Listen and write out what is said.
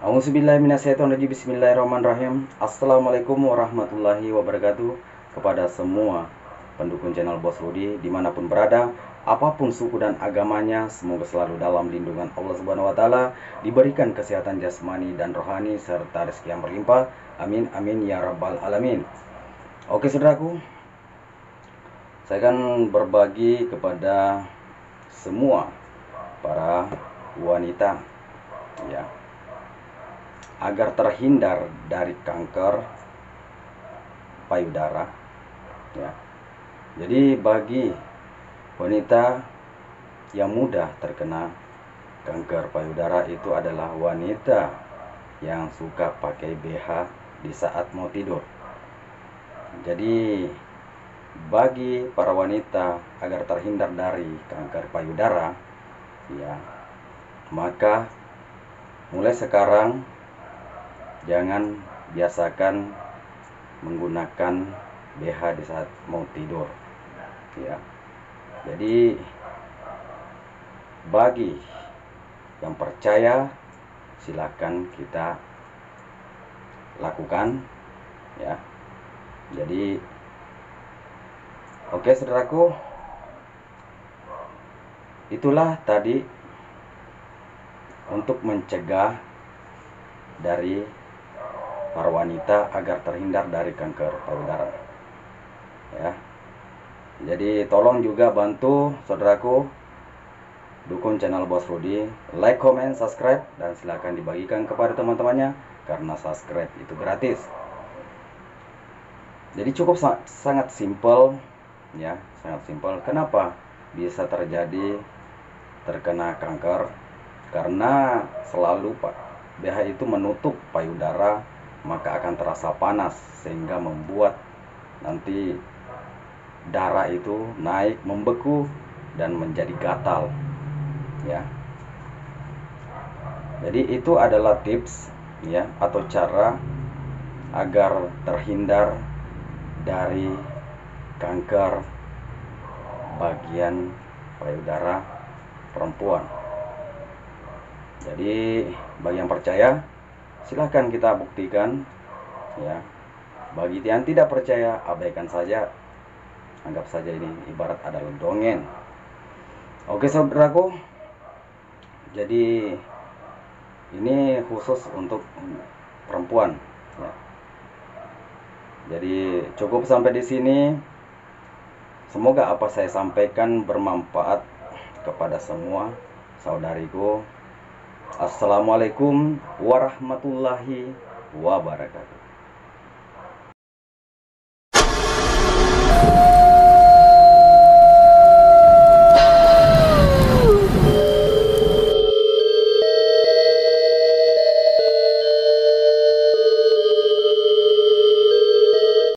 Auzubillahiminasyaitonirrajim. Bismillahirrahmanirrahim. Assalamualaikum warahmatullahi wabarakatuh. Kepada semua pendukung channel Bos Rudi dimanapun berada, apapun suku dan agamanya, semoga selalu dalam lindungan Allah Subhanahu wa Ta'ala, diberikan kesehatan jasmani dan rohani serta rezeki yang berlimpah. Amin amin ya rabbal alamin. Oke saudaraku, saya akan berbagi kepada semua para wanita, ya, agar terhindar dari kanker payudara, ya. Jadi bagi wanita yang mudah terkena kanker payudara itu adalah wanita yang suka pakai BH di saat mau tidur. Jadi bagi para wanita agar terhindar dari kanker payudara, ya, maka mulai sekarang jangan biasakan menggunakan BH di saat mau tidur, ya. Jadi bagi yang percaya silakan kita lakukan, ya. Jadi oke saudaraku, itulah tadi untuk mencegah dari para wanita agar terhindar dari kanker payudara, ya. Jadi tolong juga bantu saudaraku, dukung channel Bos Rudi, like, comment, subscribe, dan silakan dibagikan kepada teman-temannya karena subscribe itu gratis. Jadi cukup sangat simpel, ya, sangat simpel. Kenapa bisa terjadi terkena kanker? Karena selalu BH itu menutup payudara, maka akan terasa panas sehingga membuat nanti darah itu naik, membeku dan menjadi gatal, ya. Jadi itu adalah tips, ya, atau cara agar terhindar dari kanker bagian payudara perempuan. Jadi bagi yang percaya silahkan kita buktikan, ya. Bagi yang tidak percaya, abaikan saja, anggap saja ini ibarat adalah dongeng. Oke saudaraku, jadi ini khusus untuk perempuan, ya. Jadi cukup sampai di sini. Semoga apa saya sampaikan bermanfaat kepada semua saudariku. Assalamualaikum warahmatullahi wabarakatuh.